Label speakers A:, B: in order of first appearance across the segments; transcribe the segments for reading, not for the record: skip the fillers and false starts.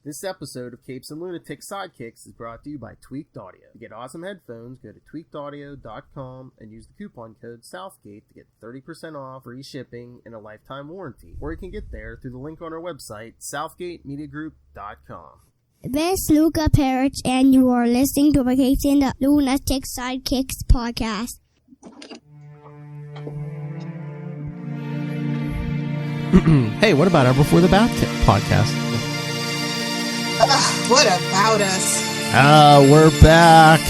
A: This episode of Capes and Lunatic Sidekicks is brought to you by Tweaked Audio. To get awesome headphones, go to tweakedaudio.com and use the coupon code Southgate to get 30% off, free shipping, and a lifetime warranty. Or you can get there through the link on our website, southgatemediagroup.com.
B: This is Luca Perich, and you are listening to the Capes and the Lunatic Sidekicks podcast.
A: Hey, what about our Before the Bath podcast?
C: What about us?
A: We're back,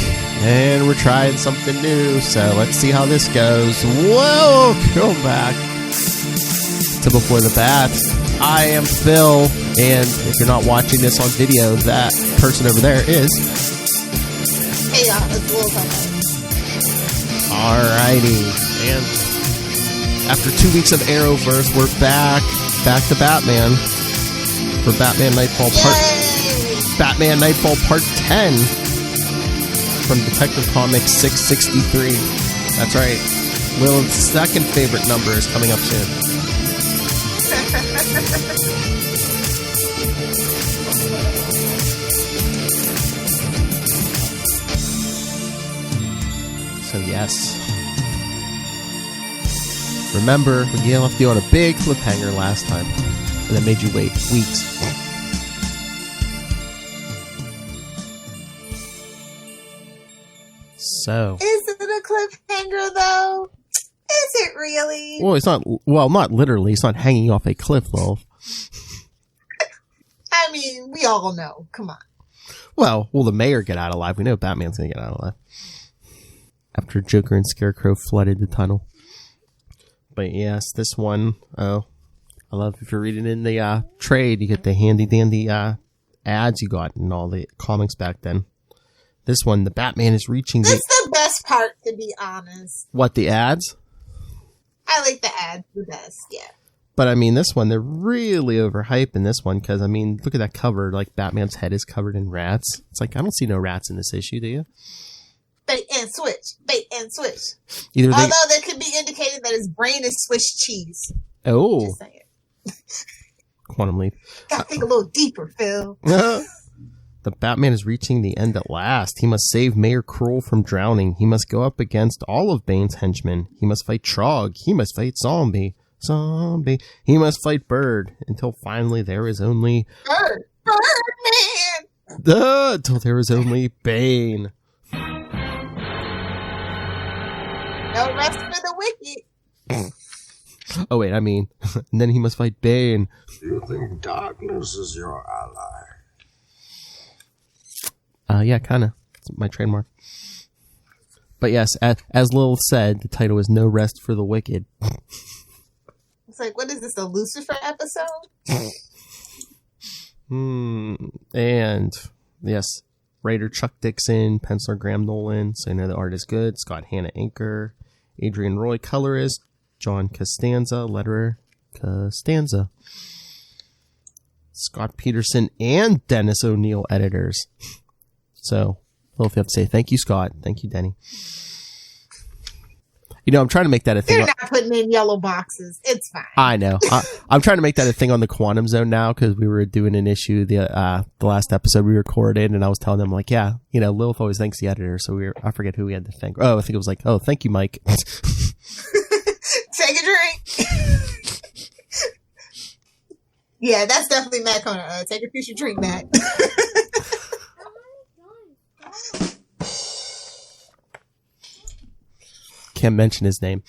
A: and we're trying something new, so let's see how this goes. Welcome back to Before the Bath. I am Phil, and if you're not watching this on video, that person over there is...
C: Hey, it's Lilith.
A: Alrighty, and after 2 weeks of Arrowverse, we're back to Batman for Batman Knightfall Part 10 from Detective Comics 663. That's right. Lilith's second favorite number is coming up soon. So yes. Remember, we left you on a big cliffhanger last time, and that made you wait weeks. So.
C: Is it a cliffhanger, though? Is it really?
A: Well, it's not. Well, not literally. It's not hanging off a cliff, though.
C: I mean, we all know. Come on.
A: Well, will the mayor get out alive? We know Batman's gonna get out alive after Joker and Scarecrow flooded the tunnel. But yes, this one. Oh, I love if you're reading in the trade, you get the handy dandy ads you got in all the comics back then. This one, the Batman is reaching
C: That's the best part, to be honest.
A: What, the ads?
C: I like the ads the best, yeah.
A: But I mean, this one, they're really overhyping this one because, I mean, look at that cover. Like, Batman's head is covered in rats. It's like, I don't see no rats in this issue, do you?
C: Bait and switch. Bait and switch.
A: Although
C: there could be indicated that his brain is Swiss cheese.
A: Oh.
C: Just saying.
A: Quantum Leap.
C: Gotta think a little deeper, Phil.
A: The Batman is reaching the end at last. He must save Mayor Krol from drowning. He must go up against all of Bane's henchmen. He must fight Trog. He must fight Zombie. He must fight Bird. Until finally there is only...
C: Birdman!
A: Until there is only Bane.
C: No rest for the wicked.
A: Oh, wait, I mean... and then he must fight Bane.
D: You think darkness is your ally?
A: Yeah, kind of. It's my trademark. But yes, as Lilith said, the title is No Rest for the Wicked.
C: It's like, what is this, a Lucifer episode?
A: And, yes, writer Chuck Dixon, penciler Graham Nolan, so you know the art is good. Scott Hanna, inker. Adrian Roy, colorist. John Costanza, letterer. Costanza. Scott Peterson and Dennis O'Neill, editors. So, well, if you have to say thank you, Scott. Thank you, Denny. You know, I'm trying to make that a thing.
C: They're not putting in yellow boxes. It's fine.
A: I know. I'm trying to make that a thing on the Quantum Zone now because we were doing an issue the last episode we recorded, and I was telling them like, yeah, you know, Lilith always thanks the editor, so I forget who we had to thank. Oh, I think it was like, oh, thank you, Mike.
C: Take a drink. Yeah, that's definitely Matt Connor. Take a future drink, Matt.
A: Can't mention his name.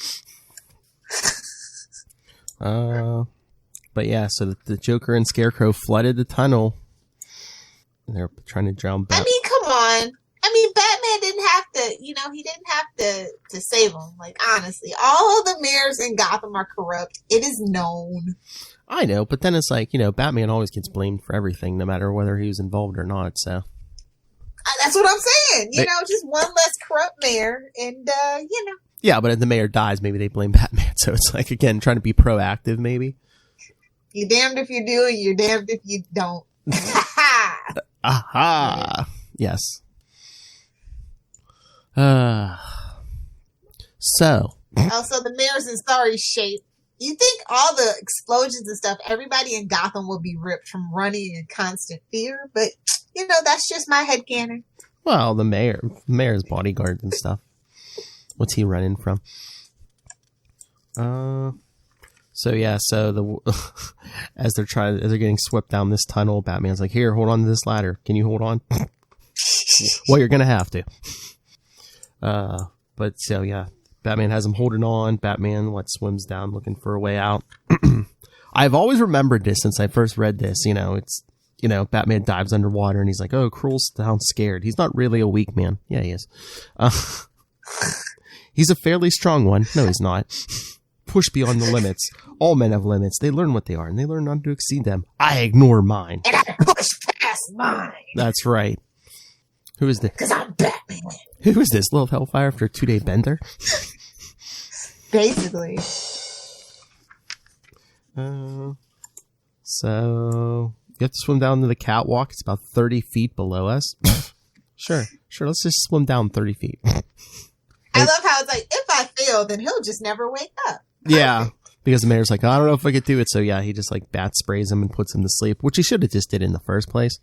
A: But yeah, so the Joker and Scarecrow flooded the tunnel. And they're trying to drown Batman.
C: I mean, come on. I mean, Batman didn't have to, you know, he didn't have to save him. Like, honestly, all of the mayors in Gotham are corrupt. It is known.
A: I know, but then it's like, you know, Batman always gets blamed for everything, no matter whether he was involved or not, so.
C: That's what I'm saying. You know, just one less corrupt mayor, and, you know.
A: Yeah, but if the mayor dies, maybe they blame Batman, so it's like, again, trying to be proactive, maybe.
C: You're damned if you do, and you're damned if you don't.
A: Aha! Yes. So.
C: Also, the mayor's in sorry shape. You think all the explosions and stuff, everybody in Gotham will be ripped from running in constant fear, but, that's just my headcanon.
A: Well, the mayor's bodyguards and stuff. What's he running from? So as they're getting swept down this tunnel, Batman's like, "Here, hold on to this ladder. Can you hold on?" Well, you're gonna have to. Batman has him holding on. Batman swims down looking for a way out. I've always remembered this since I first read this. Batman dives underwater and he's like, "Oh, Krol sounds scared. He's not really a weak man." Yeah, he is. He's a fairly strong one. No, he's not. Push beyond the limits. All men have limits. They learn what they are, and they learn not to exceed them. I ignore mine.
C: And I push past mine.
A: That's right. Who is this?
C: Because I'm Batman.
A: Who is this? Lilith Hellfire after a 2-day bender?
C: Basically.
A: So you have to swim down to the catwalk. It's about 30 feet below us. Sure. Let's just swim down 30 feet.
C: I love how it's like, if I fail, then he'll just never wake up.
A: Yeah, because the mayor's like, "I don't know if I could do it." So yeah, he just bat sprays him and puts him to sleep, which he should have just did in the first place.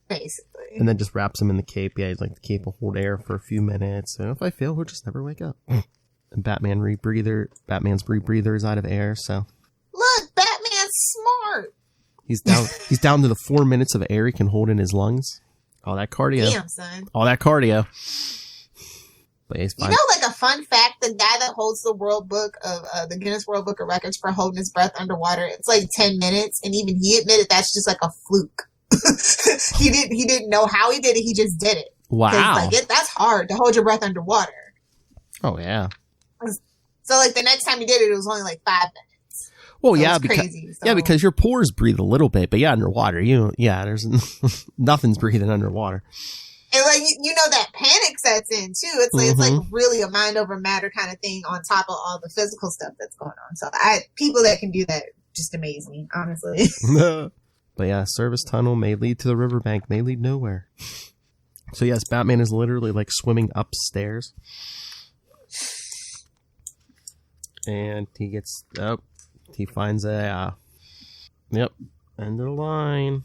C: Basically.
A: And then just wraps him in the cape. Yeah, he's like, the cape will hold air for a few minutes. So if I fail, he'll just never wake up. And Batman's rebreather is out of air. So
C: look, Batman's smart.
A: He's down to the 4 minutes of air he can hold in his lungs. All that cardio.
C: Damn, son.
A: All that cardio. But he's fine.
C: A fun fact, the guy that holds the the Guinness World Book of Records for holding his breath underwater, it's like 10 minutes, and even he admitted that's just like a fluke. He didn't know how he did it, he just did it.
A: Wow.
C: That's hard to hold your breath underwater.
A: Oh, yeah.
C: So the next time he did it, it was only 5 minutes.
A: Well,
C: so
A: yeah, because your pores breathe a little bit, but underwater, there's nothing's breathing underwater.
C: And that panic sets in too. It's like really a mind over matter kind of thing on top of all the physical stuff that's going on. So people that can do that just amaze me, honestly.
A: But yeah, service tunnel may lead to the riverbank, may lead nowhere. So yes, Batman is literally swimming upstairs. And he finds end of the line.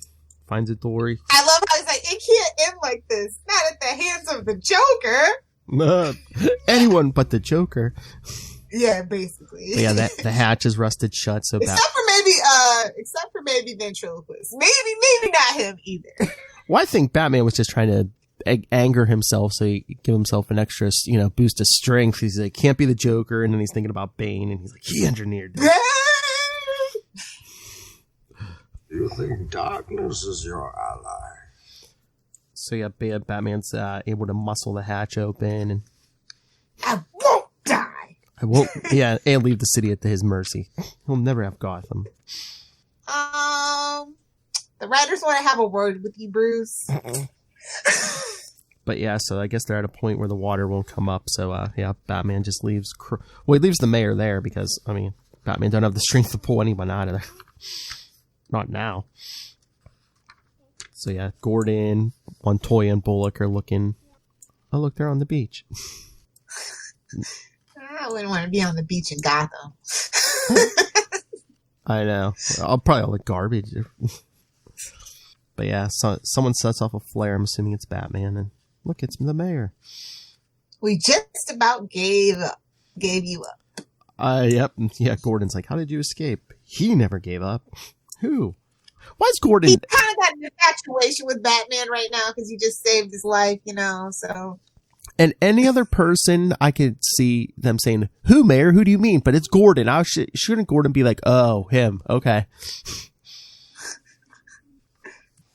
A: Finds a door.
C: I love how he's like, it can't end like this. Not at the hands of the Joker.
A: Anyone but the Joker.
C: Yeah, basically.
A: Yeah, the hatch is rusted shut. So
C: except for maybe ventriloquist. Maybe not him either.
A: Well, I think Batman was just trying to anger himself, so he give himself an extra, boost of strength. He's like, can't be the Joker, and then he's thinking about Bane, and he's like, he engineered this.
D: You think darkness is your ally?
A: So yeah, Batman's able to muscle the hatch open, and
C: I won't die.
A: I won't. Yeah, and leave the city at his mercy. He'll never have Gotham.
C: The writers want to have a word with you, Bruce.
A: But yeah, so I guess they're at a point where the water won't come up. So Batman just leaves. He leaves the mayor there because Batman don't have the strength to pull anyone out of there. Not now. So yeah, Gordon, Montoya, and Bullock are looking. Oh, look, they're on the beach.
C: I wouldn't want to be on the beach in Gotham.
A: I know. I'll probably all the garbage. But yeah, someone sets off a flare. I'm assuming it's Batman. And look, it's the mayor.
C: We just about gave you up.
A: Yep. Yeah, Gordon's like, how did you escape? He never gave up. Who? Why is Gordon...
C: He kind of got an infatuation with Batman right now because he just saved his life, so...
A: And any other person, I could see them saying, who, Mayor? Who do you mean? But it's Gordon. Shouldn't Gordon be like, oh, him. Okay.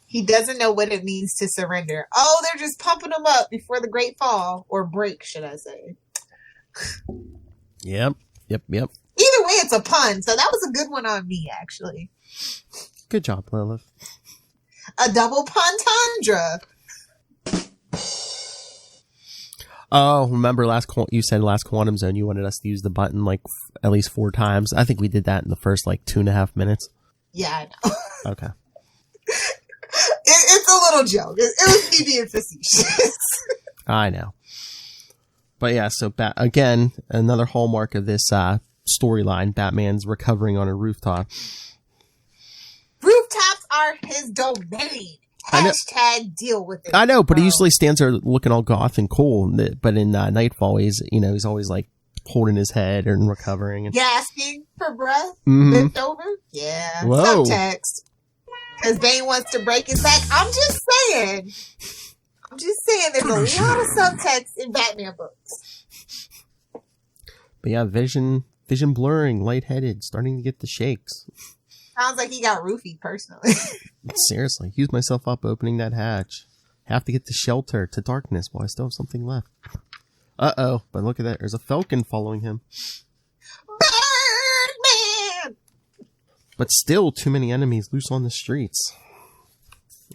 C: He doesn't know what it means to surrender. Oh, they're just pumping him up before the great fall. Or break, should I say.
A: Yep.
C: Either way, it's a pun. So that was a good one on me, actually.
A: Good job, Lilith.
C: A double pun-tundra.
A: Oh, remember you said last Quantum Zone you wanted us to use the button at least 4 times. I think we did that in the first 2.5 minutes.
C: Yeah, I know.
A: Okay.
C: It's a little joke. It was me being facetious.
A: I know. But yeah, so again, another hallmark of this storyline. Batman's recovering on a rooftop.
C: Rooftops are his domain. Hashtag deal with it.
A: I know, but he usually stands there looking all goth and cool. But in Knightfall, he's always like holding his head and recovering. And
C: gasping for breath. Bent over. Yeah.
A: Whoa.
C: Subtext. Because Bane wants to break his back. I'm just saying. There's a lot of subtext in Batman books.
A: But yeah, vision blurring, lightheaded, starting to get the shakes.
C: Sounds like he got roofied personally.
A: Seriously, used myself up opening that hatch. Have to get to shelter, to darkness, while I still have something left. Uh-oh, but look at that. There's a falcon following him.
C: Birdman!
A: But still, too many enemies loose on the streets.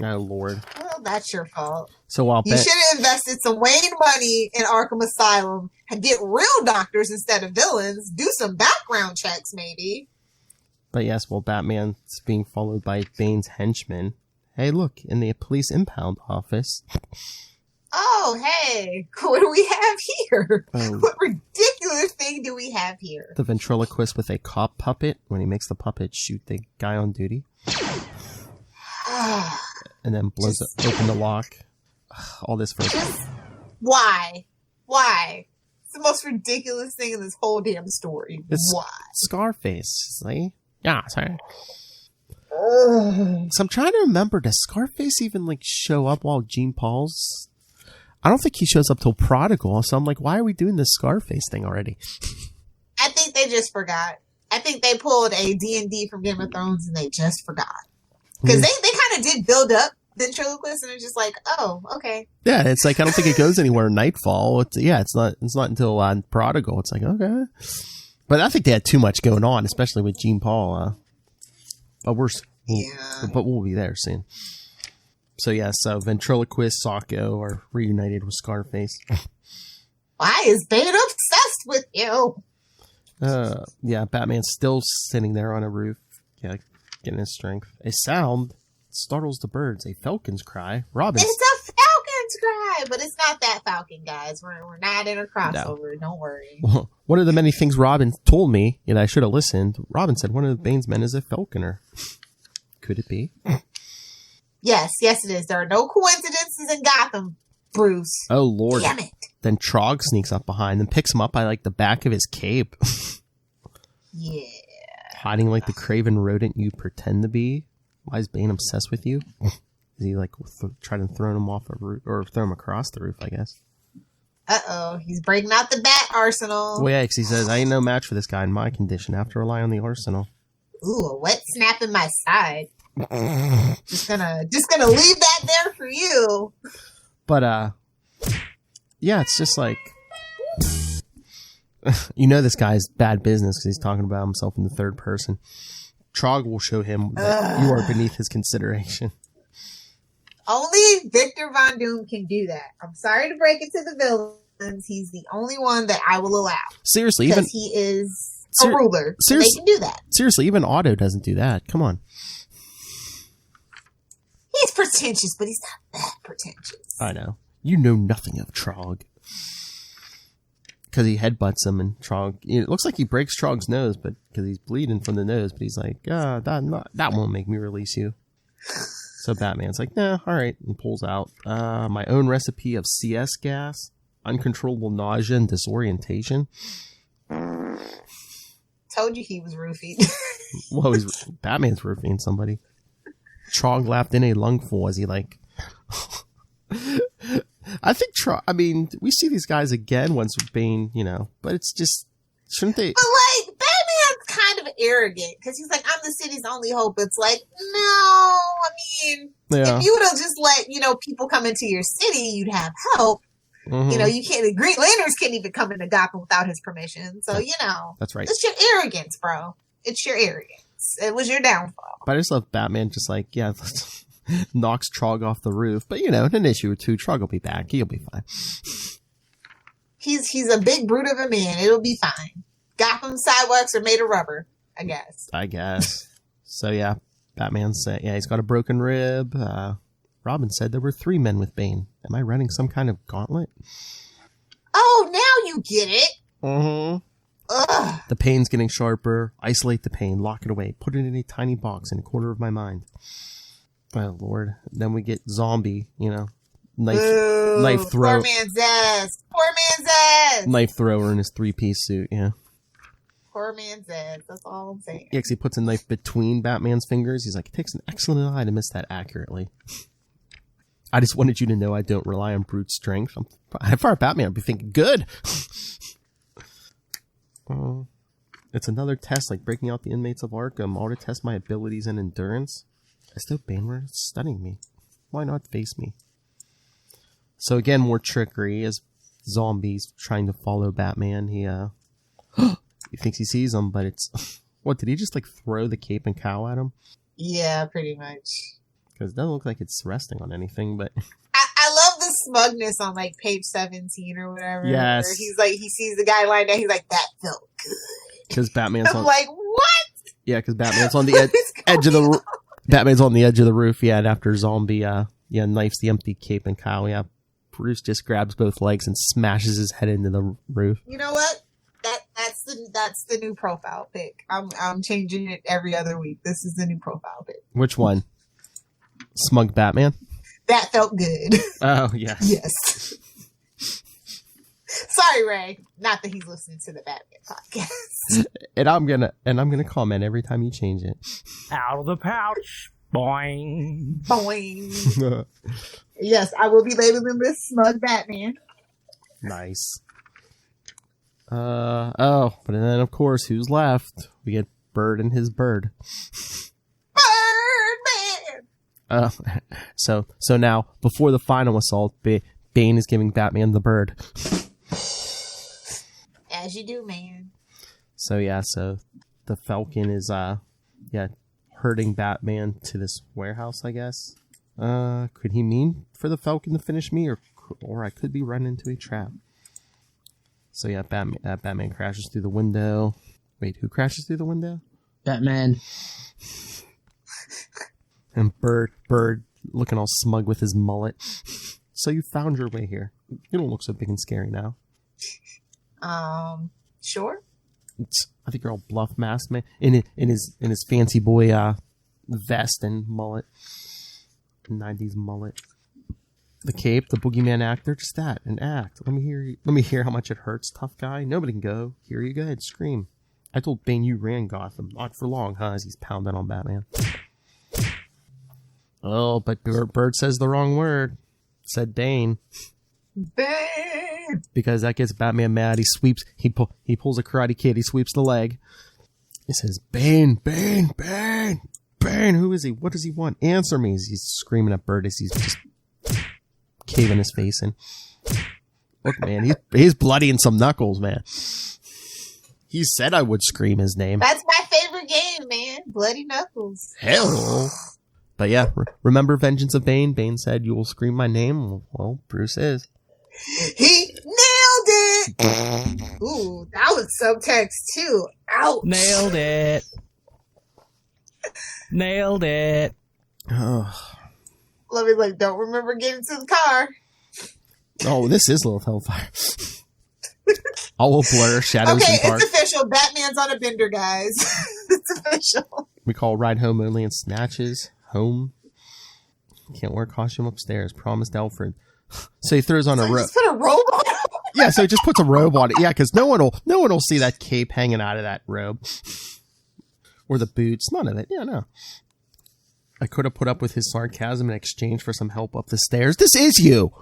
A: Oh, Lord.
C: Well, that's your fault.
A: So I'll
C: You
A: bet...
C: should have invested some Wayne money in Arkham Asylum and get real doctors instead of villains. Do some background checks, maybe.
A: But yes, well, Batman's being followed by Bane's henchmen. Hey, look, in the police impound office.
C: Oh, hey, what do we have here?
A: Oh.
C: What ridiculous thing do we have here?
A: The ventriloquist with a cop puppet, when he makes the puppet shoot the guy on duty. And then blows open the lock. All this for...
C: Why? It's the most ridiculous thing in this whole damn story.
A: It's
C: Why?
A: Scarface, see? Yeah, sorry. So I'm trying to remember, does Scarface even like show up while Jean Paul's... I don't think he shows up till Prodigal, so I'm like, why are we doing this Scarface thing already?
C: I think they just forgot. I think they pulled a D&D from Game of Thrones and they just forgot. Because they kind of did build up ventriloquist and it's just like, oh, okay.
A: Yeah, it's like, I don't think it goes anywhere in Nightfall. It's not until Prodigal. It's like, okay. But I think they had too much going on, especially with Jean Paul. But we'll be there soon. So yeah, so ventriloquist, Sacco are reunited with Scarface.
C: Why is Bane obsessed with you?
A: Yeah, Batman's still sitting there on a roof. Yeah, getting his strength. A sound startles the birds. A falcon's cry. Robin.
C: It's a falcon's cry, but it's not that falcon, guys. We're not in a crossover. No. Don't worry.
A: Well, one of the many things Robin told me, and I should have listened. Robin said one of Bane's men is a falconer. Could it be?
C: Yes, it is. There are no coincidences in Gotham, Bruce.
A: Oh, Lord.
C: Damn it.
A: Then Trog sneaks up behind and picks him up by like the back of his cape.
C: Yeah.
A: Hiding like the craven rodent you pretend to be. Why is Bane obsessed with you? Is he like trying to throw him off a roof or throw him across the roof, I guess?
C: Uh-oh. He's breaking out the bat arsenal.
A: Well, yeah, because he says, I ain't no match for this guy in my condition. I have to rely on the arsenal.
C: Ooh, a wet snap in my side. just gonna leave that there for you.
A: But yeah, it's just like this guy's bad business because he's talking about himself in the third person. Trog will show him that you are beneath his consideration.
C: Only Victor Von Doom can do that. I'm sorry to break it to the villains. He's the only one that I will allow.
A: Seriously,
C: because he is a ruler. So they can do that.
A: Seriously, even Otto doesn't do that. Come on.
C: He's pretentious, but he's not that pretentious.
A: I know. You know nothing of Trog. Because he headbutts him, and Trog... It looks like he breaks Trog's nose, but because he's bleeding from the nose, but he's like, that won't make me release you. So Batman's like, nah, alright, and pulls out my own recipe of CS gas, uncontrollable nausea and disorientation.
C: Told you he was roofied.
A: Well, Batman's roofing somebody. Trog laughed in a lungful as he like... I think we see these guys again once Bane, but it's just, shouldn't they?
C: But like, Batman's kind of arrogant because he's like, I'm the city's only hope. It's like, no, if you would have just let, people come into your city, you'd have help. Mm-hmm. You can't, the Green Lanterns can't even come into Gotham without his permission. So,
A: That's right.
C: It's your arrogance, bro. It's your arrogance. It was your downfall.
A: But I just love Batman just like, yeah, knocks Trog off the roof. But, in an issue or two, Trog will be back. He'll be fine.
C: He's a big brute of a man. It'll be fine. Gotham sidewalks are made of rubber, I guess. So, yeah, Batman said, he's got a broken rib. Robin said there were 3 men with Bane. Am I running some kind of gauntlet? Oh, now you get it.
A: Mm-hmm.
C: Ugh.
A: The pain's getting sharper. Isolate the pain. Lock it away. Put it in a tiny box in a corner of my mind. Oh, Lord. Then we get zombie, knife throw.
C: Poor man's ass. Poor man's ass.
A: Knife thrower in his 3-piece suit, yeah.
C: Poor man's ass. That's all I'm saying.
A: Yeah, 'cause he puts a knife between Batman's fingers. He's like, it takes an excellent eye to miss that accurately. I just wanted you to know I don't rely on brute strength. If I were Batman, I'd be thinking, good. It's another test like breaking out the inmates of Arkham, all to test my abilities and endurance. As though Bane were studying me. Why not face me? So again, more trickery as zombies trying to follow Batman. He thinks he sees them, but it's... What, did he just like throw the cape and cowl at him?
C: Yeah, pretty much.
A: Because it doesn't look like it's resting on anything, but...
C: I love the smugness on like page 17 or whatever.
A: Yes.
C: Where he's like, he sees the guy lying down, he's like, that felt good.
A: Because Batman's
C: I'm like, what?
A: Yeah, because Batman's on the edge of the... Batman's on the edge of the roof, yeah, and after zombie, knifes the empty cape and cowl, yeah. Bruce just grabs both legs and smashes his head into the roof.
C: You know what? That's the new profile pic. I'm changing it every other week. This is the new profile pic.
A: Which one? Smug Batman?
C: That felt good.
A: Oh, yeah.
C: Yes. Sorry, Ray. Not that he's listening to the Batman podcast.
A: And I'm gonna comment every time you change it.
E: Out of the pouch. Boing.
C: Boing. Yes, I will be labeling this smug Batman.
A: Nice. But then of course, who's left? We get Bird and his bird.
C: Birdman.
A: So now before the final assault, Bane is giving Batman the bird.
C: As you do, man.
A: So the Falcon is herding Batman to this warehouse, I guess. Could he mean for the Falcon to finish me, or I could be run into a trap? So yeah, Batman crashes through the window. Wait, who crashes through the window?
F: Batman.
A: And Bird looking all smug with his mullet. So you found your way here. You don't look so big and scary now.
C: Sure.
A: I think you're all bluff masked man in his fancy boy vest and mullet, 90s mullet. The cape, the boogeyman actor, just that, an act. Let me hear how much it hurts, tough guy. Nobody can go. Here you go ahead, scream. I told Bane you ran Gotham, not for long, huh? As he's pounding on Batman. Oh, but Bird says the wrong word. Said Bane.
C: Bane.
A: Because that gets Batman mad. He pulls a Karate Kid. He sweeps the leg. He says, Bane, Bane, Bane, Bane. Who is he? What does he want? Answer me. He's screaming at Bird as he's just caving his face in. Look, man, he's bloodying some knuckles, man. He said I would scream his name.
C: That's my favorite game, man. Bloody Knuckles.
A: Hell. But yeah, remember Vengeance of Bane? Bane said, you will scream my name. Well, Bruce is.
C: He nailed it! Ooh, that was subtext too. Ouch!
E: Nailed it. Nailed it.
A: Oh,
C: Let me don't remember getting to the car.
A: this is Lilith Hellfire. I will blur shadows
C: Okay,
A: in park.
C: it's official. Batman's on a bender, guys. It's official.
A: We call ride home only in snatches. Home. Can't wear costume upstairs. Promised Alfred. So he throws on a robe.
C: Just put a robe on.
A: Yeah, so he just puts a robe on it. Yeah, because no one will see that cape hanging out of that robe. Or the boots. None of it. Yeah, no. I could have put up with his sarcasm in exchange for some help up the stairs. This is you!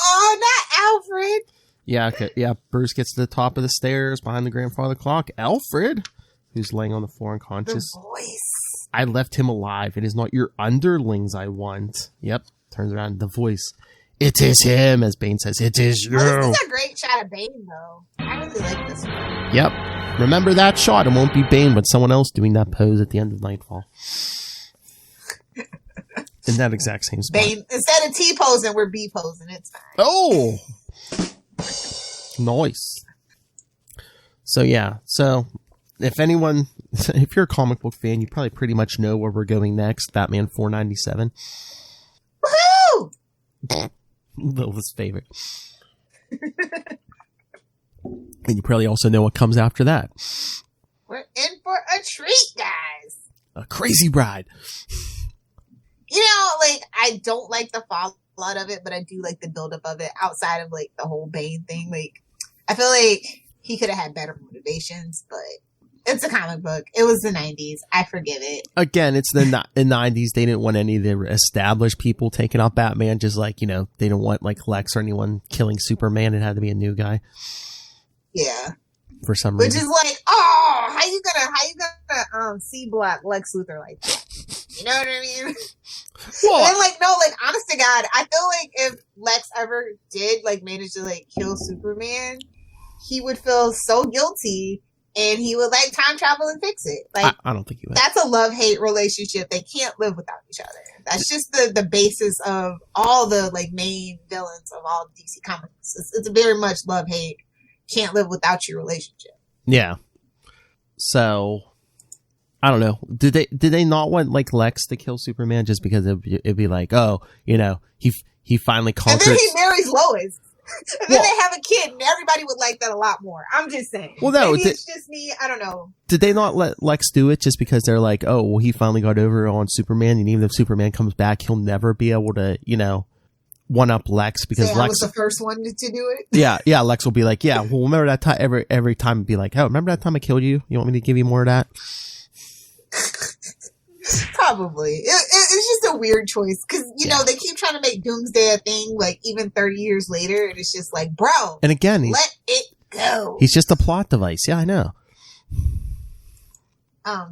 C: Oh, not Alfred.
A: Yeah, okay. Yeah, Bruce gets to the top of the stairs behind the grandfather clock. Alfred, who's laying on the floor unconscious.
C: The voice.
A: I left him alive. It is not your underlings I want. Yep. Turns around. The voice. It is him, as Bane says. It is you.
C: Oh, this is a great shot of Bane, though. I really like this one.
A: Yep. Remember that shot. It won't be Bane, but someone else doing that pose at the end of Knightfall. In that exact same spot.
C: Bane, instead of T posing, we're B posing. It's fine.
A: Oh! Nice. So, yeah. So, if you're a comic book fan, you probably pretty much know where we're going next. Batman 497.
C: Woohoo!
A: Lilith's favorite. And you probably also know what comes after that.
C: We're in for a treat, guys.
A: A crazy bride.
C: You know, like, I don't like the fallout of it, but I do like the buildup of it outside of, like, the whole Bane thing. Like, I feel like he could have had better motivations, but it's a comic book. It was the 90s. I forgive it.
A: Again, it's the 90s. They didn't want any of the established people taking out Batman. Just like, you know, they didn't want, like, Lex or anyone killing Superman. It had to be a new guy.
C: Yeah.
A: For some
C: Which
A: reason.
C: is like, oh, how you gonna C-block Lex Luthor like that? You know what I mean?
A: Well,
C: And then, like, no, like, honest to God, I feel like if Lex ever did, like, manage to, like, kill Superman, he would feel so guilty, and he would, like, time travel and fix it. Like,
A: I don't think he would.
C: that's a love-hate relationship. They can't live without each other. That's just the basis of all the, like, main villains of all DC comics. It's a very much love-hate, can't live without your relationship.
A: Yeah. So, I don't know. Did they not want, like, Lex to kill Superman just because it'd be like, oh, you know, he finally conquered.
C: And then he marries Lois. And then
A: Well,
C: they have a kid, and everybody would like that a lot more. I'm just saying.
A: Well, no,
C: maybe it's just me. I don't know.
A: Did they not let Lex do it just because they're like, oh, well, he finally got over on Superman, and even if Superman comes back, he'll never be able to, you know, one up Lex because
C: I
A: Lex
C: was the first one to do it.
A: Yeah, Lex will be like, yeah, well, remember that time every time it'd be like, oh, remember that time I killed you? You want me to give you more of that?
C: Probably. It's just a weird choice because, you know, they keep trying to make Doomsday a thing, like, even 30 years later, and it's just like, bro,
A: And again,
C: let it go.
A: he's just a plot device. Yeah, I know.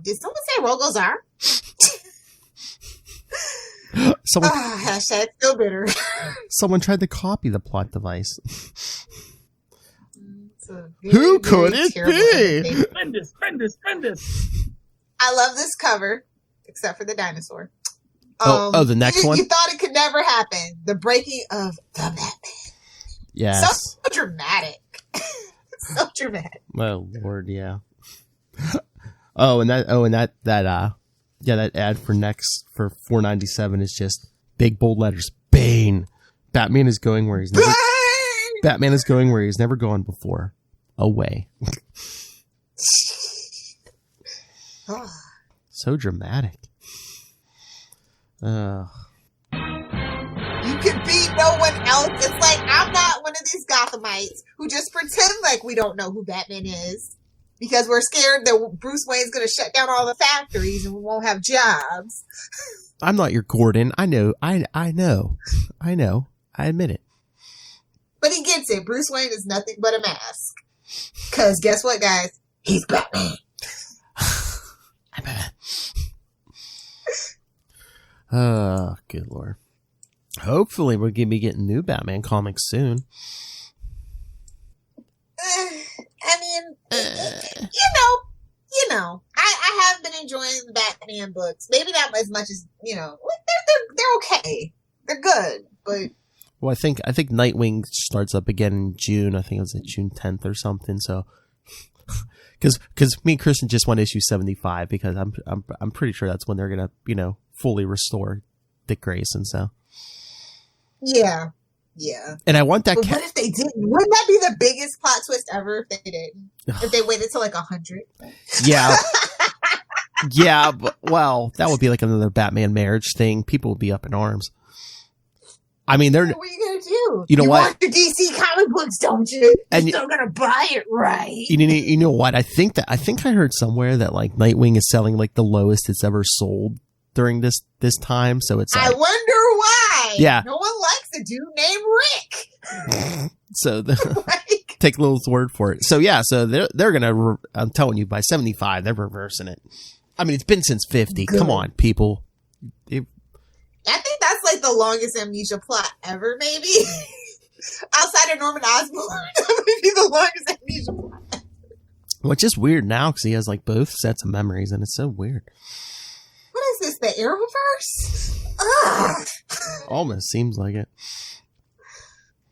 C: Did someone say Rogozar?
A: Someone
C: Hashtag still bitter.
A: someone tried to copy the plot device.
C: It's a very,
A: Who
C: very
A: could it
C: terrible
A: be?
C: imitation.
E: Tremendous.
C: I love this cover, except for the dinosaur.
A: The next one?
C: You thought it could never happen. The breaking of the Batman.
A: Yes.
C: So dramatic. So dramatic.
A: Oh Lord, yeah. that ad for $4.97 is just big bold letters. Bane. Batman is going where he's never. Batman is going where he's never gone before. Away. So dramatic.
C: You can be no one else. It's like, I'm not one of these Gothamites who just pretend like we don't know who Batman is because we're scared that Bruce Wayne's going to shut down all the factories and we won't have jobs.
A: I'm not your Gordon. I know. I know. I admit it.
C: But he gets it. Bruce Wayne is nothing but a mask. Because guess what, guys? He's Batman.
A: I'm Batman. Oh, good Lord. Hopefully we're going to be getting new Batman comics soon.
C: I mean, you know, I have been enjoying the Batman books. Maybe not as much as, you know, they're okay. They're good, but.
A: Well, I think Nightwing starts up again in June. I think it was like June 10th or something. So, because me and Kristen just want issue 75 because I'm pretty sure that's when they're gonna, you know, fully restore Dick Grayson. So. Yeah. And I want that.
C: But what if they didn't? Wouldn't that be the biggest plot twist ever if they didn't? If they waited till like 100?
A: Yeah. Yeah, but, well, that would be like another Batman marriage thing. People would be up in arms. I mean, they're.
C: What are you gonna do?
A: You know what?
C: Want the DC comic books, don't you?
A: And
C: You're still gonna buy it, right?
A: You know what? I think I heard somewhere that like Nightwing is selling like the lowest it's ever sold during this time. So it's. Like,
C: I wonder why.
A: Yeah.
C: No one likes a dude named Rick.
A: So take Lilith's word for it. So yeah, so they're gonna. I'm telling you, by 75, they're reversing it. I mean, it's been since 50.
C: Good.
A: Come on, people.
C: I think that's like the longest amnesia plot ever, maybe. Outside of Norman Osborn, that would be the longest amnesia plot.
A: Well, it's just weird now because he has like both sets of memories, and it's so weird.
C: What is this, the Arrowverse? Ugh.
A: Almost seems like it.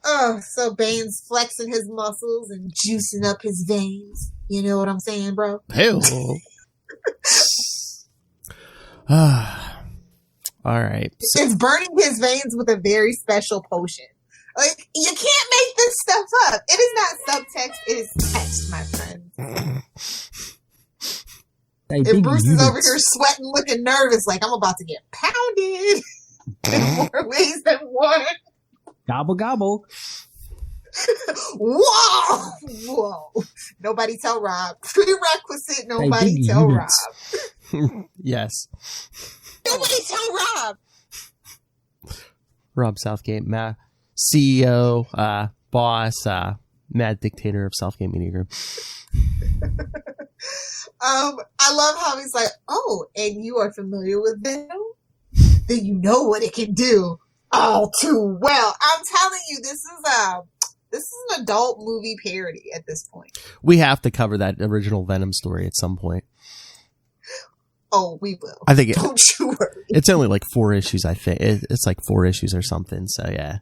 C: Oh, so Bane's flexing his muscles and juicing up his veins. You know what I'm saying, bro?
A: Hell. All right.
C: It's burning his veins with a very special potion. Like, you can't make this stuff up. It is not subtext. It is text, my friend. And Bruce is over here sweating, looking nervous, like, I'm about to get pounded in more ways than one.
E: Gobble, gobble.
C: Whoa! Whoa. Nobody tell Rob. Prerequisite, nobody tell Rob.
A: Yes.
C: Nobody tell Rob.
A: Rob Southgate, CEO, boss, mad dictator of Southgate Media Group.
C: I love how he's like, oh, and you are familiar with Venom? Then you know what it can do all too well. I'm telling you, this is an adult movie parody at this point.
A: We have to cover that original Venom story at some point.
C: Oh, we will.
A: I think
C: don't you worry.
A: It's only like 4 issues, I think. It's like 4 issues or something, so yeah.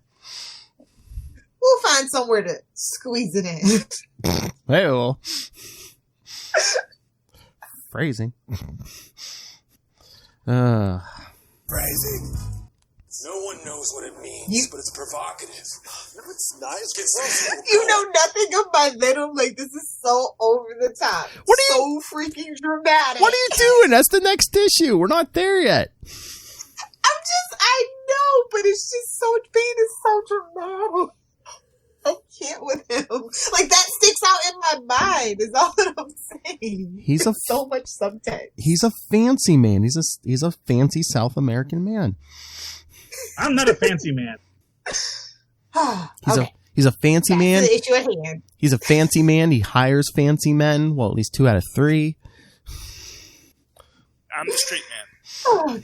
C: We'll find somewhere to squeeze it in.
A: Well. Phrasing.
D: Phrasing. No one knows what it means, but it's provocative. No, it's not.
C: You know nothing of my Venom. Like, this is so over the top. So freaking dramatic.
A: What are you doing? That's the next issue. We're not there yet.
C: I know, but it's just so, Bane is so dramatic. I can't with him. Like, that sticks out in my mind, is all that I'm saying.
A: He's
C: so much subtext.
A: He's a fancy man. He's a fancy South American man.
E: I'm not a fancy man.
A: He's a fancy man.
C: That's the issue at hand.
A: He's a fancy man. He hires fancy men. Well, at least 2 out of 3.
F: I'm the street man.
C: Oh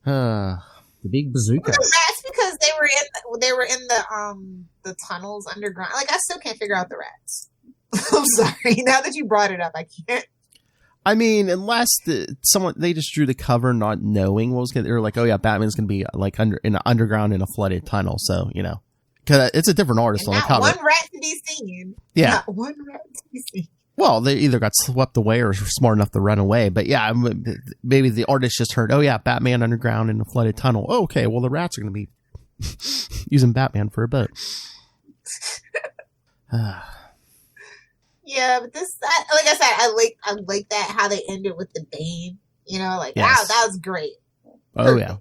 C: God.
E: The big bazooka.
C: Rats, because they were in the tunnels underground. Like, I still can't figure out the rats. I'm sorry. Now that you brought it up, I can't.
A: I mean, unless they just drew the cover not knowing what was going to, they're like, oh yeah, Batman's going to be like underground in a flooded tunnel. So, you know, because it's a different artist on the cover.
C: Not one rat to be seen.
A: Yeah.
C: Not one rat to be seen.
A: Well, they either got swept away or were smart enough to run away. But yeah, maybe the artist just heard, oh yeah, Batman underground in a flooded tunnel. Oh, okay, well the rats are going to be using Batman for a boat.
C: Yeah, but like I said, I like that how they ended with the Bane. You know, like,
A: yes.
C: Wow, that was great.
A: Oh yeah.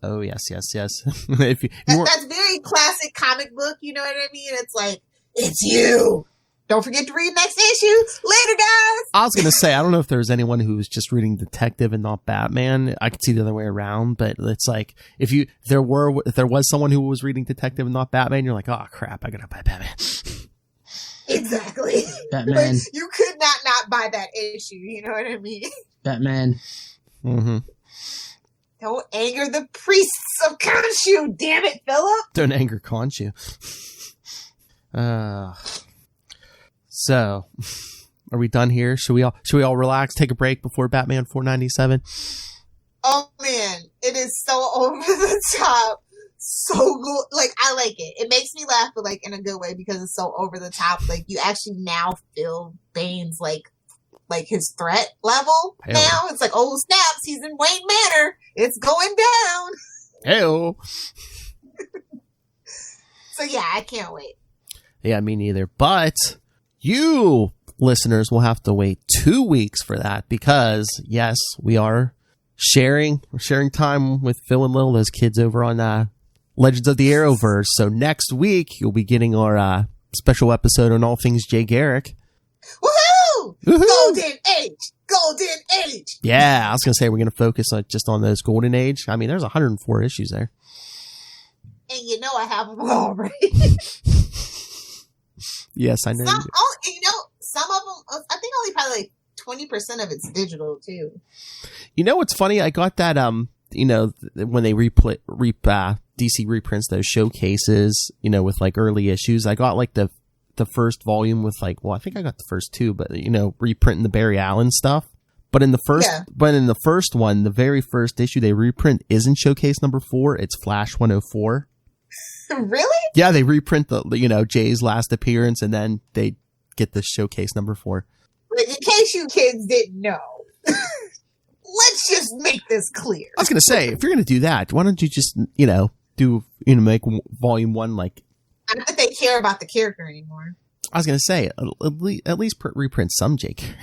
A: Oh yes. If you
C: that's very classic comic book. You know what I mean? It's like, it's you. Don't forget to read next issue. Later, guys.
A: I was going to say, I don't know if there's anyone who was just reading Detective and not Batman. I could see the other way around, but it's like, if there was someone who was reading Detective and not Batman, you're like, oh crap, I got to buy Batman.
C: Exactly.
E: Batman.
C: Like, you could not buy that issue. You know what I mean?
E: Batman.
A: Mm-hmm.
C: Don't anger the priests of Khonshu, damn it, Philip.
A: Don't anger Khonshu. So, are we done here? Should we all relax, take a break before Batman 497?
C: Oh man, it is so over the top. So good. Like, I like it. It makes me laugh, but like in a good way, because it's so over the top. Like, you actually now feel Bane's like his threat level.
A: Hell.
C: Now it's like, oh snaps, he's in Wayne Manor. It's going down.
A: Hell.
C: So yeah, I can't wait.
A: Yeah, me neither. But you listeners will have to wait 2 weeks for that, because yes, we're sharing time with Phil and Lil, those kids over on Legends of the Arrowverse. So next week you'll be getting our special episode on all things Jay Garrick.
C: Woohoo! Golden Age.
A: Yeah, I was gonna say we're gonna focus just on those Golden Age. I mean, there's 104 issues there.
C: And you know I have them all right.
A: Yes, I know.
C: Some of them, I think only probably like 20% of it's digital too.
A: You know what's funny? I got that when they DC reprints those showcases, with like early issues. I got like the first volume with I think I got the first 2, but reprinting the Barry Allen stuff. But in the first one, the very first issue they reprint isn't showcase number 4, it's Flash 104.
C: Really?
A: Yeah, they reprint the Jay's last appearance, and then they get the showcase number 4.
C: But in case you kids didn't know, let's just make this clear.
A: I was going to say, if you're going to do that, why don't you just, do, make volume 1 like.
C: I don't think they care about the character anymore.
A: I was gonna say at least reprint some Jake.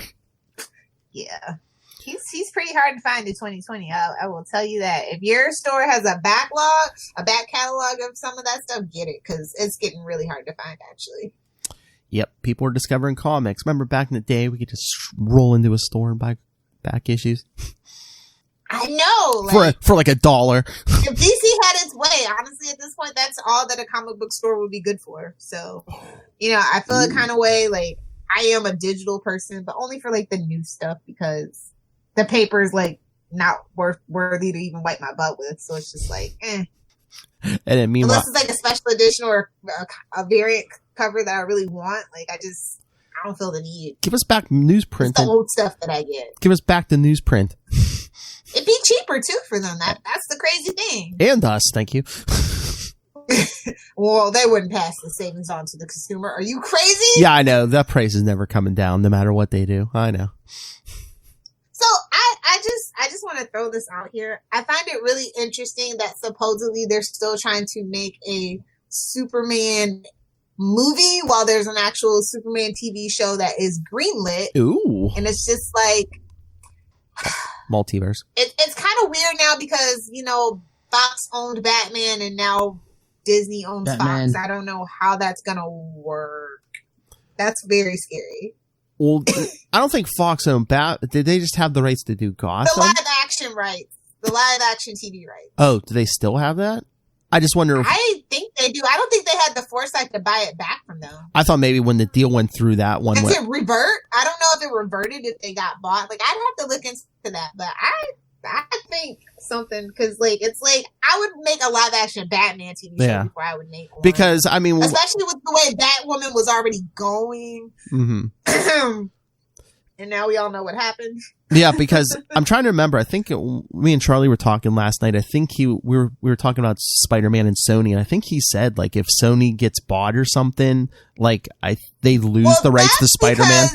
C: Yeah, he's pretty hard to find in 2020. I will tell you that. If your store has a back catalog of some of that stuff, get it, because it's getting really hard to find actually.
A: Yep, people are discovering comics. Remember back in the day, we could just roll into a store and buy back issues.
C: I know,
A: for like $1.
C: If DC had its way, honestly, at this point, that's all that a comic book store would be good for. So, I feel a kind of way like I am a digital person, but only for like the new stuff, because the paper is like not worthy to even wipe my butt with. So it's just like,
A: And then meanwhile,
C: unless it's like a special edition or a variant cover that I really want, like I don't feel the need.
A: Give us back newsprint.
C: It's the old stuff that I get.
A: Give us back the newsprint.
C: It'd be cheaper too for them. That's the crazy thing.
A: And us, thank you.
C: Well, they wouldn't pass the savings on to the consumer. Are you crazy?
A: Yeah, I know. That price is never coming down, no matter what they do. I know.
C: So I just want to throw this out here. I find it really interesting that supposedly they're still trying to make a Superman movie while there's an actual Superman TV show that is greenlit.
A: Ooh.
C: And it's just like
A: multiverse.
C: It's kind of weird now because, Fox owned Batman and now Disney owns
E: Batman.
C: Fox. I don't know how that's going to work. That's very scary.
A: Well, I don't think Fox owned Did they just have the rights to do Gotham?
C: The live action rights. The live action TV rights.
A: Oh, do they still have that? I just wonder if...
C: I think they do. I don't think they had the foresight to buy it back from them.
A: I thought maybe when the deal went through that one...
C: Does it revert? I don't know if it reverted if they got bought. Like, I'd have to look into that. But I think something... Because, like, it's like... I would make a live-action Batman TV show before I would make one.
A: Because, I mean...
C: Especially with the way Batwoman was already going.
A: Mm-hmm.
C: And now we all know what happened.
A: Yeah, because I'm trying to remember. I think me and Charlie were talking last night. I think we were talking about Spider-Man and Sony, and I think he said like if Sony gets bought or something, like they lose the rights to Spider-Man.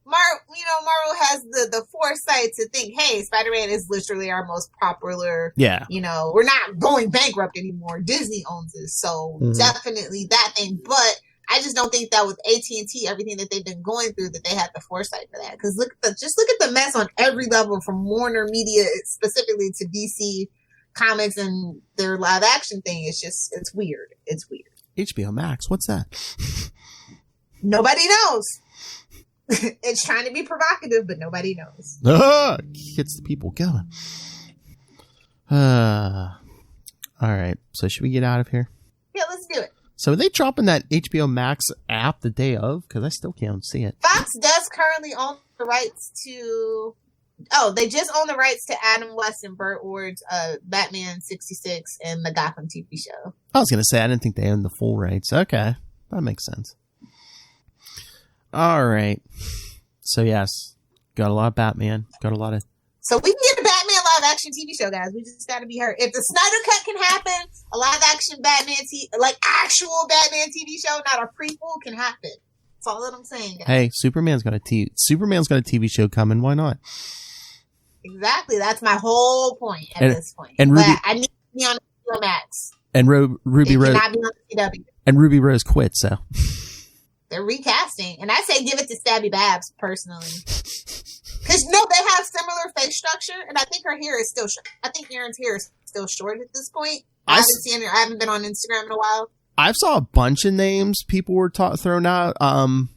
C: Marvel has the foresight to think, hey, Spider-Man is literally our most popular.
A: Yeah.
C: We're not going bankrupt anymore. Disney owns it, so definitely that thing. But I just don't think that with AT&T, everything that they've been going through, that they had the foresight for that. Because look at the mess on every level, from Warner Media specifically to DC Comics and their live action thing. It's weird. It's weird.
A: HBO Max, what's that?
C: Nobody knows. It's trying to be provocative, but nobody knows.
A: Gets the people going. All right. So should we get out of here?
C: Yeah, let's do it.
A: So are they dropping that HBO Max app the day of? Because I still can't see it.
C: Fox does currently own the rights to... Oh, they just own the rights to Adam West and Burt Ward's Batman 66 and the Gotham TV show.
A: I was going to say, I didn't think they owned the full rights. Okay. That makes sense. All right. So, yes. Got a lot of Batman. Got a lot of...
C: So we can get a Batman live action TV show, guys. We just got to be heard. If the Snyder Cut can happen, a live action Batman actual Batman TV show, not a prequel, can happen. That's all that I'm saying, guys.
A: Hey, Superman's got a TV show coming. Why not?
C: Exactly. That's my whole point at this point.
A: And Ruby,
C: but I need to be on HBO Max.
A: And Ruby Rose.
C: Cannot be on CW.
A: And Ruby Rose quit. So
C: they're recasting, and I say give it to Stabby Babs personally. Because they have similar face structure, and I think her hair is still short. I think Aaron's hair is still short at this point. I haven't seen her. I haven't been on Instagram in a while.
A: I saw a bunch of names people were thrown out.
C: Don't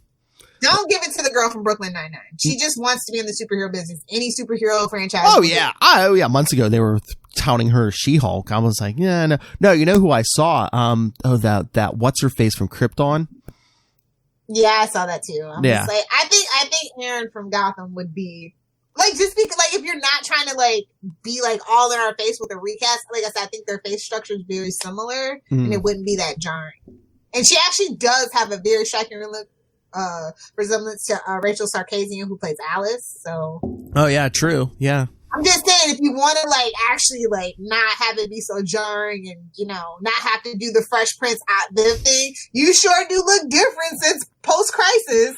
C: give it to the girl from Brooklyn Nine-Nine. She just wants to be in the superhero business. Any superhero franchise.
A: Oh yeah. Months ago they were touting her as She-Hulk. I was like, yeah, no. You know who I saw? That what's her face from Krypton.
C: Yeah, I saw that too.
A: Just
C: like, I think Aaron from Gotham would be like, just because, like, if you're not trying to like be like all in our face with a recast, like I said, I think their face structure is very similar, and it wouldn't be that jarring. And she actually does have a very striking resemblance to Rachel Sarkisian, who plays Alice. So.
A: Oh yeah, true. Yeah. I'm
C: just saying, if you want to like actually like not have it be so jarring and not have to do the Fresh Prince outlive thing, you sure do look different since post-crisis.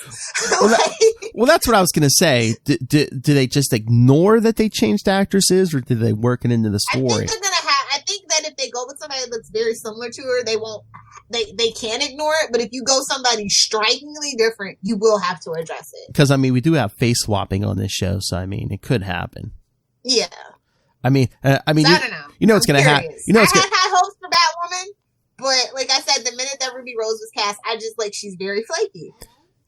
A: Well, that's what I was gonna say. Do they just ignore that they changed actresses, or did they work it into the story?
C: I think that if they go with somebody that's very similar to her, they won't. They can ignore it, but if you go somebody strikingly different, you will have to address it.
A: Because, I mean, we do have face swapping on this show, so, I mean, it could happen.
C: Yeah.
A: I mean,
C: So I don't know.
A: You know what's going to happen. You know
C: I had high hopes for Batwoman, but like I said, the minute that Ruby Rose was cast, I just she's very flaky.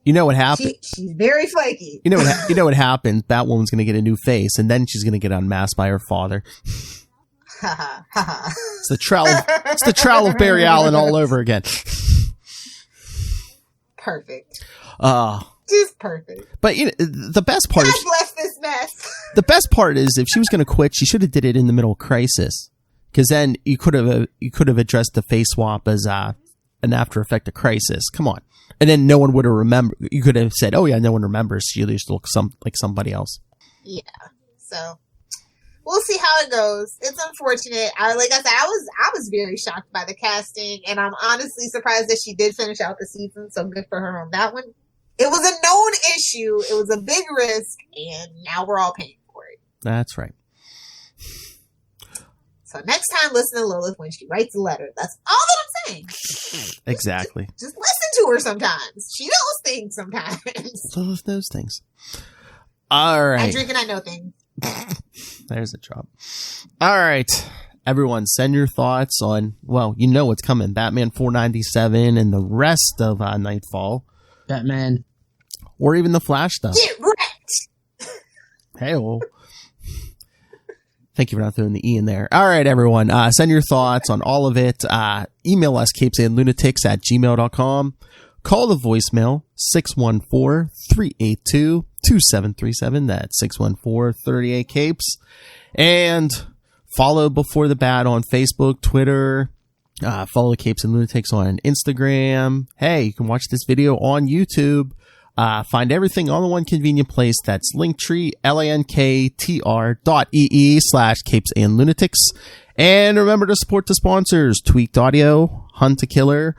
A: You know what happened?
C: She's very flaky.
A: You know what happens? Batwoman's going to get a new face, and then she's going to get unmasked by her father. It's the trial of Barry Allen all over again.
C: Perfect. Just perfect.
A: But the best part
C: God bless this mess.
A: The best part is if she was going to quit, she should have did it in the middle of Crisis, because then you could have addressed the face swap as an after effect of Crisis. Come on, and then no one would have remembered. You could have said, "Oh yeah, no one remembers. She used to look like somebody else."
C: Yeah. So we'll see how it goes. It's unfortunate. Like I said, I was very shocked by the casting, and I'm honestly surprised that she did finish out the season. So good for her on that one. It was a known issue. It was a big risk, and now we're all paying for it.
A: That's right.
C: So next time, listen to Lilith when she writes a letter. That's all that I'm saying.
A: Exactly.
C: Just listen to her sometimes. She knows things sometimes.
A: Lilith knows things. All right.
C: I drink and I know things.
A: There's a job. All right. Everyone, send your thoughts on, well, you know what's coming. Batman 497 and the rest of Knightfall.
E: Batman.
A: Or even the Flash stuff.
C: Get wrecked!
A: Hey, well. Thank you for not throwing the E in there. All right, everyone. Send your thoughts on all of it. Email us, capesandlunatics@gmail.com. Call the voicemail, 614-382-2737. That's 614-38-CAPES. And follow Before the Bat on Facebook, Twitter. Follow Capes and Lunatics on Instagram. Hey, you can watch this video on YouTube. Find everything on the one convenient place. That's Linktree, linktr.ee/capesandlunatics. And remember to support the sponsors, Tweaked Audio, Hunt a Killer,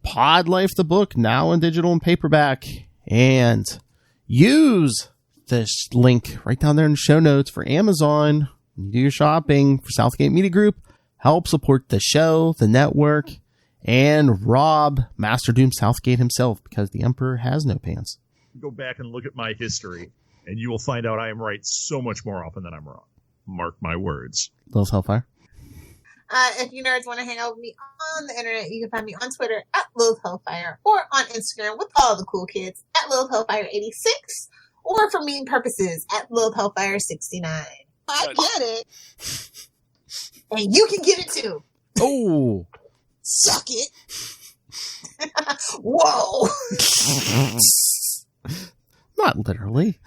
A: Pod Life the book, now in digital and paperback. And use this link right down there in the show notes for Amazon. When you do your shopping for Southgate Media Group, help support the show, the network, and Rob Master Doom Southgate himself, because the Emperor has no pants.
F: Go back and look at my history, and you will find out I am right so much more often than I'm wrong. Mark my words.
A: Lilith Hellfire.
C: If you nerds want to hang out with me on the internet, you can find me on Twitter at Lilith Hellfire, or on Instagram with all the cool kids at Lilith Hellfire86, or for meme purposes at Lilith Hellfire69. I get it. And you can get it too.
A: Oh.
C: Suck it. Whoa.
A: Not literally.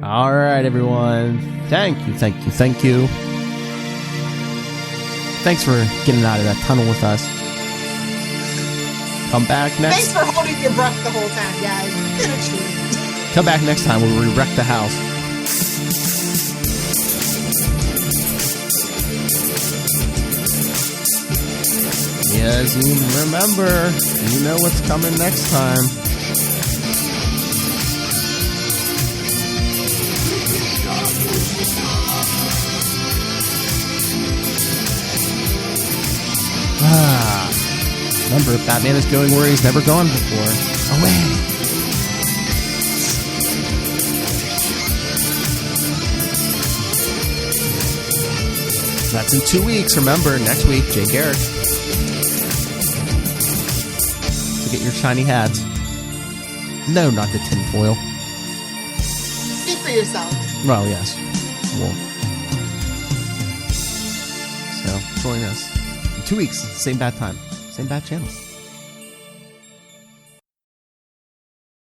A: All right, everyone. Thank you. Thanks for getting out of that tunnel with us. Come back next.
C: Thanks for holding your breath the whole time, guys. Been a treat.
A: Come back next time where we wreck the house. Yes, you remember. You know what's coming next time. Remember, Batman is going where he's never gone before. Away. That's in 2 weeks. Remember, next week, Jay Garrick. So get your shiny hats. No, not the tinfoil.
C: Speak for yourself.
A: Well, yes. Well. So, join us in 2 weeks. Same bad time. Same bad channel.